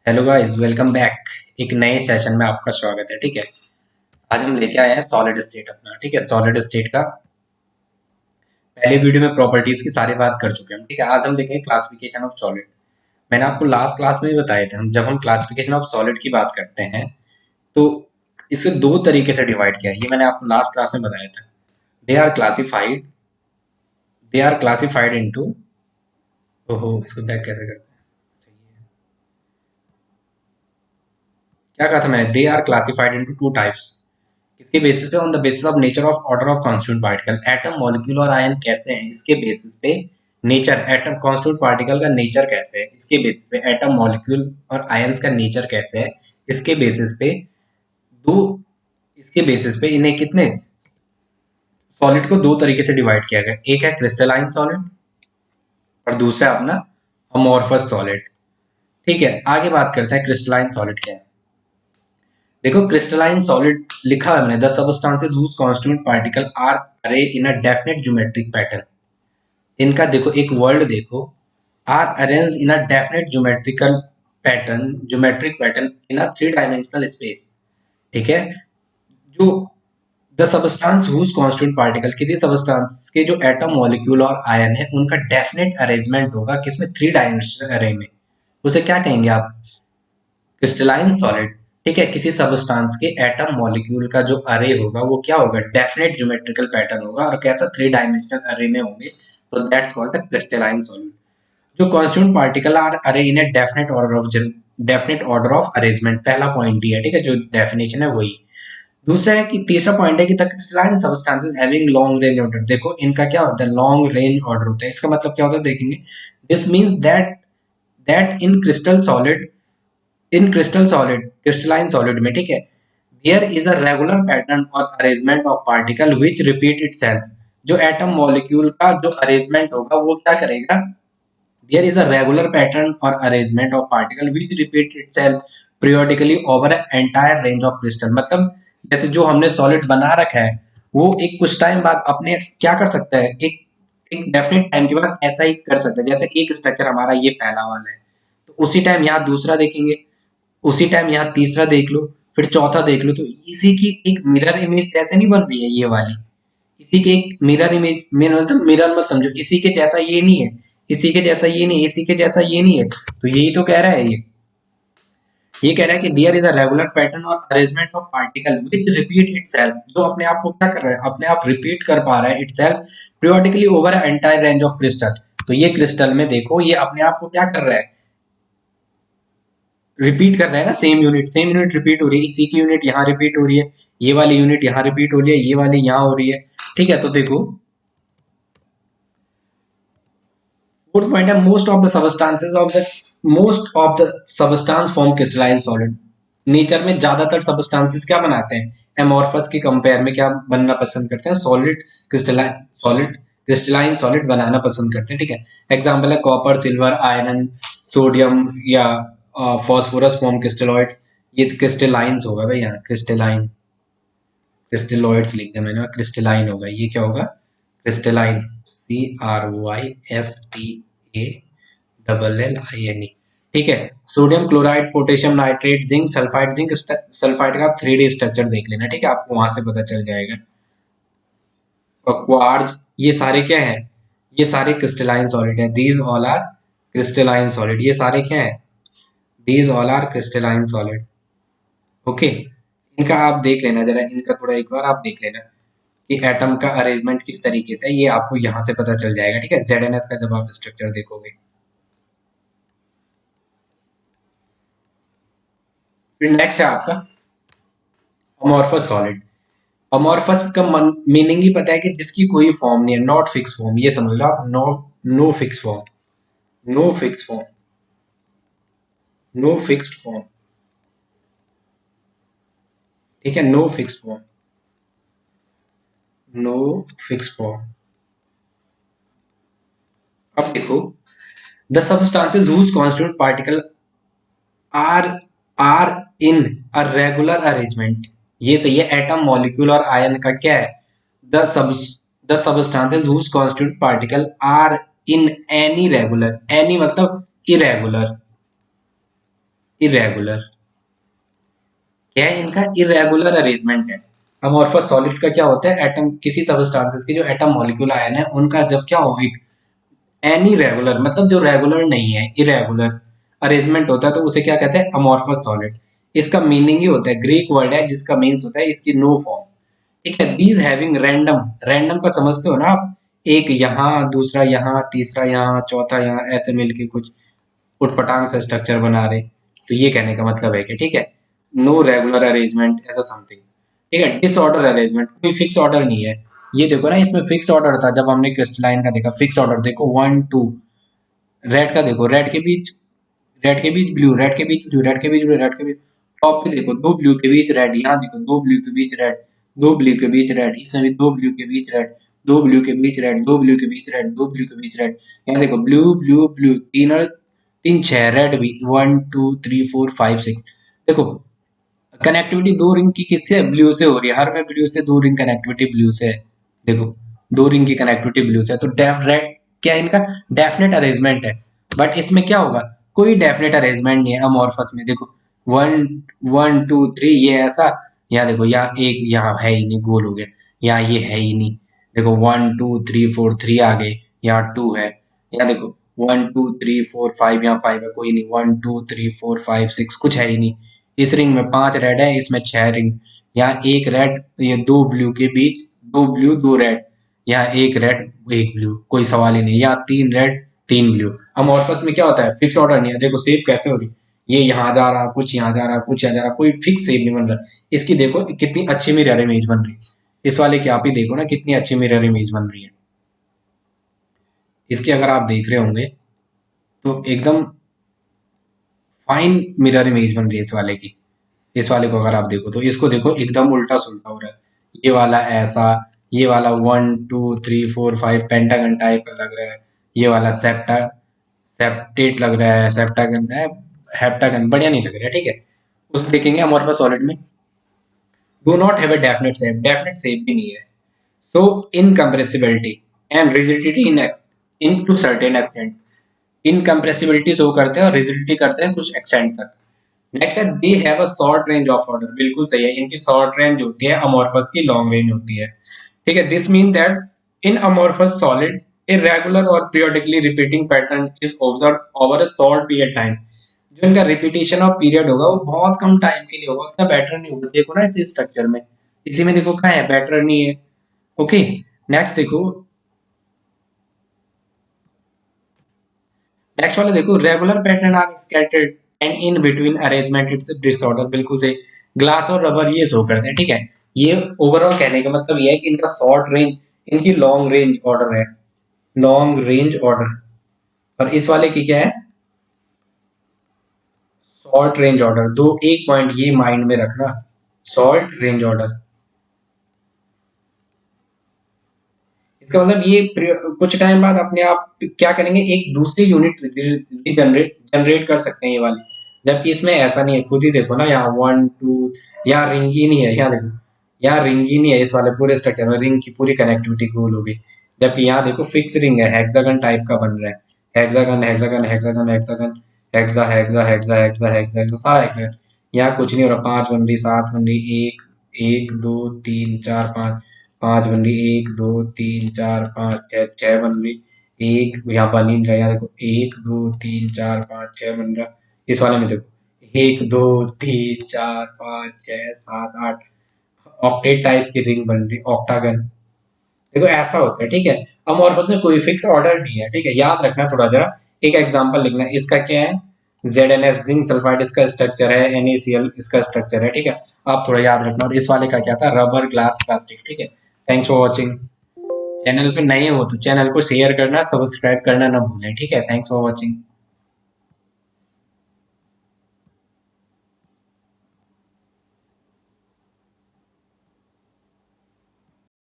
Hello guys, welcome back. एक नए session में आपका स्वागत है। ठीक है, आज हम लेके आए हैं सॉलिड स्टेट अपना। ठीक है, सॉलिड स्टेट का पहले वीडियो में प्रॉपर्टीज की सारी बात कर चुके हैं। ठीक है, आज हम देखेंगे क्लासिफिकेशन ऑफ सॉलिड। मैंने आपको लास्ट क्लास में भी बताए थे, हम जब हम क्लासिफिकेशन ऑफ सॉलिड की बात करते हैं तो इसे दो तरीके से डिवाइड किया है। ये मैंने आपको लास्ट क्लास में बताया था। They are classified they are classified into, ओहो इसको बैक कैसे करते हैं, क्या कहा था मैंने? They are classified into two types. किसके बेसिस पे? On the basis of nature of order of constituent particle. Atom, molecule और आयन कैसे हैं, इसके बेसिस पे नेचर, एटम कॉन्स्टिट्यूंट पार्टिकल का नेचर कैसे है इसके बेसिस पे, एटम मॉलिक्यूल और आयंस का नेचर कैसे है इसके बेसिस पे, दो इसके बेसिस पे इन्हें कितने सॉलिड को दो तरीके से डिवाइड किया गया। एक है क्रिस्टलाइन सॉलिड और दूसरा अपना अमोर्फस सॉलिड। ठीक है, आगे बात करते हैं क्रिस्टलाइन सॉलिड क्या है। देखो, क्रिस्टलाइन सॉलिड लिखा है मैंने, the substances whose constituent particle are अरे in a definite geometric pattern. इनका देखो एक वर्ड देखो, are arranged in a definite geometric pattern in a three dimensional space. ठीक है, जो the substance whose constituent particle, किसी सबस्टांस के जो एटम, मॉलिक्यूल और आयन है उनका डेफिनेट अरेंजमेंट होगा किसमें? थ्री डायमेंशनल अरे में। उसे क्या कहेंगे आप? Crystalline solid. ठीक है, किसी सबस्टांस के एटम, मॉलिक्यूल का जो अरे होगा वो क्या होगा? डेफिनेट ज्योमेट्रिकल पैटर्न होगा और कैसा? थ्री डायमेंशनल अरे में होंगे। तो that's called the crystalline solid. जो कॉन्स्टिट्यूएंट पार्टिकल आर अरे in a definite order of arrangement, पहला पॉइंट दिया है। ठीक है, जो डेफिनेशन है वही। दूसरा है कि तीसरा पॉइंट है कि the crystalline substances having long range order. देखो इनका क्या होता है? लॉन्ग रेंज ऑर्डर होता है। इसका मतलब क्या होता है देखेंगे। This means that in crystal solid, crystalline solid में, ठीक है, there is a regular pattern और arrangement of particle which repeat itself. जो एटम, मॉलिक्यूल का जो अरेंजमेंट होगा वो क्या करेगा? There is a regular pattern और arrangement of particle which repeat itself periodically over an entire range of crystal। मतलब जैसे जो हमने सॉलिड बना रखा है वो एक कुछ टाइम बाद अपने क्या कर सकता है, एक एक डेफिनेट टाइम के बाद ऐसा ही कर सकता है। जैसे एक स्ट्रक्चर हमारा ये पहला वाला है, तो उसी टाइम यहाँ दूसरा देखेंगे, उसी टाइम यहाँ तीसरा देख लो, फिर चौथा देख लो। तो इसी की एक मिरर इमेज जैसे नहीं बन रही है ये वाली? इसी के एक मिरर इमेज, मेरा मतलब मिरर मत समझो, इसी के जैसा ये नहीं है, इसी के जैसा ये नहीं, इसी के जैसा ये नहीं है। तो यही तो कह रहा है ये कह रहा है कि there is a regular pattern और arrangement of particle which repeat itself. जो अपने आप को क्या कर रहा है? अपने आप रिपीट कर पा रहा है itself periodically over entire range of crystal. तो ये क्रिस्टल में देखो ये अपने आप को क्या कर रहा है? रिपीट कर रहा है ना। सेम यूनिट रिपीट हो रही है, इसी की यूनिट यहाँ रिपीट हो रही है, ये वाली यूनिट यहाँ रिपीट हो रही है, ये वाली यहाँ हो रही है। ठीक है, तो देखो फोर्थ पॉइंट है, most of the substance form crystalline solid. Nature में ज्यादातर सबस्टांसेस क्या बनाते हैं? एमोर्फस के कंपेयर में क्या बनना पसंद करते हैं? क्रिस्टलाइन सॉलिड बनाना पसंद करते हैं। ठीक है, एग्जांपल है कॉपर, सिल्वर, आयरन, सोडियम या फॉस्फोरस फॉर्म क्रिस्टलॉइड्स। ये क्रिस्टलाइंस होगा भाई, यहाँ क्रिस्टलाइन, क्रिस्टलॉइड्स लिख दिया मैंने, क्रिस्टलाइन होगा। ये क्या होगा? Crystalline, CRYSTALLINE। ठीक है, sodium chloride, potassium nitrate, zinc sulphide. Zinc sulphide का 3D स्ट्रक्चर देख लेना। ठीक है, आपको वहां से पता चल जाएगा। और क्वार्ज, ये सारे क्या है? ये सारे क्रिस्टलाइन सॉलिड है। These all are crystalline solid. ये सारे क्या है? These all are crystalline solid. Okay, इनका आप देख लेना जरा, इनका थोड़ा एक बार आप देख लेना कि एटम का अरेंजमेंट किस तरीके से है, ये आपको यहाँ से पता चल जाएगा। ठीक है, ZnS का जब आप स्ट्रक्चर देखोगे। फिर नेक्स्ट है आपका अमोर्फस सॉलिड। अमोर्फस का मीनिंग ही पता है कि जिसकी कोई फॉर्म नहीं है, नॉट फिक्स फॉर्म। ये समझ लो आप, no no fix form, no fix form, no fixed form. ठीक है, no fix form, no fix form. अब देखो, the substances whose constituent particle are are in a regular arrangement. ये सही है, एटम, मॉलिक्यूल और आयन का क्या है? The sub the substances whose constituent particle are in any regular, any मतलब इरेगुलर, इरेगुलर। क्या है इनका? इरेगुलर अरेंजमेंट है। अमॉर्फस सॉलिड का क्या होता है? एटम, किसी सबस्टांसेस के जो एटम मॉलिक्यूल आयन है उनका जब क्या हो, एक एनी रेगुलर मतलब जो रेगुलर नहीं है, इरेगुलर अरेंजमेंट होता है तो उसे क्या कहते हैं? Amorphous solid. इसका मीनिंग ही होता है, ग्रीक वर्ड है जिसका मीन्स होता है इसकी नो फॉर्म। ठीक है, दीज हैविंग रैंडम, रैंडम का समझते हो ना आप? एक यहाँ, दूसरा यहाँ, तीसरा यहाँ, चौथा यहाँ, ऐसे मिलके कुछ उटपटांग से स्ट्रक्चर बना रहे। तो ये कहने का मतलब है कि ठीक है, नो रेगुलर अरेंजमेंट ऐसा समथिंग। ठीक है, डिसऑर्डर अरेंजमेंट, कोई फिक्स ऑर्डर नहीं है। ये देखो ना, इसमें फिक्स ऑर्डर था जब हमने क्रिस्टलाइन का देखा, फिक्स ऑर्डर देखो, वन टू। रेड का देखो, रेड के बीच ब्लू, रेड के बीच ब्लू, रेड के बीच ब्लू, रेड के बीच। टॉप पे देखो, दो ब्लू के बीच रेड, यहाँ देखो दो ब्लू के बीच रेड, दो ब्लू के बीच रेड, इसमें भी दो ब्लू के बीच रेड, दो ब्लू के बीच रेड, दो ब्लू के बीच रेड, दो ब्लू के बीच रेड। यहाँ देखो ब्लू ब्लू ब्लू, तीन और तीन छह, रेड भी, one two three four five six. देखो कनेक्टिविटी दो रिंग की किससे है? ब्लू से हो रही है, हर में ब्लू से दो रिंग कनेक्टिविटी ब्लू से है। देखो दो रिंग की कनेक्टिविटी ब्लू से है, तो क्या है इनका? डेफिनेट अरेंजमेंट है। बट इसमें क्या होगा? कोई डेफिनेट अरेंजमेंट नहीं है अमॉर्फस में। देखो वन वन टू थ्री, ये ऐसा। यहाँ देखो, यहाँ एक, यहाँ है ही नहीं, गोल हो गया। यहाँ ये है ही नहीं। देखो one two three four, three आ गए, यहाँ टू है। यहाँ देखो one two three four five, यहाँ फाइव है, कोई नहीं। One two three four five six, कुछ है ही नहीं। इस रिंग में पांच रेड है, इसमें छह रिंग। यहाँ एक रेड, ये दो ब्लू के बीच, दो ब्लू दो रेड। यहाँ एक रेड एक ब्लू, कोई सवाल ही नहीं। यहाँ तीन रेड तीन ब्लू। अमॉर्फस में क्या होता है? फिक्स ऑर्डर नहीं है। देखो शेप कैसे हो रही, ये यहाँ जा रहा, कुछ यहाँ जा रहा, कुछ यहाँ जा रहा, कोई फिक्स शेप नहीं बन रहा। इसकी देखो कितनी अच्छी मिरर इमेज बन रही है। इस वाले की आप ही देखो ना, कितनी अच्छी मिरर इमेज बन रही है। इसकी अगर आप देख रहे होंगे तो एकदम फाइन मिरर इमेज बन रही है इस वाले की। इस वाले को अगर आप देखो तो इसको देखो, एकदम उल्टा सुलटा हो रहा है। ये वाला ऐसा, ये वाला one two three four five pentagon type का लग रहा है। ये वाला सेप्टेट लग रहा है, सेप्टागन है, हेप्टागन बढ़िया नहीं लग रहा है। ठीक है, उस देखेंगे अमॉर्फस सॉलिड में। Do not have a definite shape भी नहीं है। So incompressibility and rigidity in to certain extent. Incompressibility show करते हैं और रिजिडिटी करते हैं कुछ एक्सटेंट तक। नेक्स्ट है, they have a short range of order. बिल्कुल सही है, इनकी शॉर्ट रेंज होती है, अमॉर्फस की लॉन्ग रेंज होती है। ठीक है, this mean that in amorphous solid irregular और periodically repeating pattern is observed over a short period time। जो इनका रिपीटिशन ऑफ पीरियड होगा वो बहुत कम टाइम के लिए होगा, उतना बेटर नहीं होगा। देखो ना इस स्ट्रक्चर में, इसी में देखो कहाँ है, बेटर नहीं है। ओके, नेक्स्ट देखो, नेक्स्ट वाला देखो, regular pattern are scattered and in between arrangement it's disorder. बिल्कुल सही, ग्लास और रबर ये शो करते हैं। ठीक है, ये ओवरऑल कहने का मतलब ये है कि इनका शॉर्ट रेंज, इनकी लॉन्ग रेंज ऑर्डर है, लॉन्ग रेंज ऑर्डर। और इस वाले की क्या है? Short range order. दो एक पॉइंट ये माइंड में रखना, शॉर्ट रेंज ऑर्डर। इसका मतलब ये कुछ टाइम बाद अपने आप क्या करेंगे, एक दूसरी यूनिट जनरेट कर सकते हैं ये वाली। जबकि इसमें ऐसा नहीं है, खुद ही देखो ना, यहाँ वन टू, यहाँ रिंग ही नहीं है। यहाँ देखो, यहाँ रिंग ही नहीं है इस वाले पूरे स्ट्रक्चर में, रिंग की पूरी कनेक्टिविटी गोल हो गई। जबकि यहाँ देखो फिक्स रिंग है, हेक्सागन टाइप का बन रहा है। Hexagon hexagon hexagon hexagon, hexa hexa hexa hexa hexa hexa, सारा हेक्सागन। यहाँ कुछ नहीं हो रहा, पांच बन रही, सात बन रही, एक एक दो तीन चार पांच, पांच बन रही, एक दो तीन चार पांच छह, छह बन रही, एक यहाँ बन ही नहीं रहा। यहाँ देखो एक दो तीन चार पांच छह बन रहा। इस वाले में देखो एक दो तीन चार पांच छह सात आठ, ऑक्टेट टाइप की रिंग बन रही, ऑक्टागन। देखो ऐसा होता है। ठीक है, अमॉर्फस में कोई फिक्स ऑर्डर नहीं है। ठीक है, याद रखना थोड़ा जरा, एक एग्जांपल लिखना। इसका क्या है? ZnS जिंक सल्फाइड इसका स्ट्रक्चर है, NaCl इसका स्ट्रक्चर है। ठीक है, आप थोड़ा याद रखना। और इस वाले का क्या था? Rubber glass plastic. ठीक है, थैंक्स फॉर वॉचिंग। चैनल पे नए हो तो चैनल को शेयर करना, सब्सक्राइब करना ना भूलें। ठीक है, थैंक्स फॉर वॉचिंग।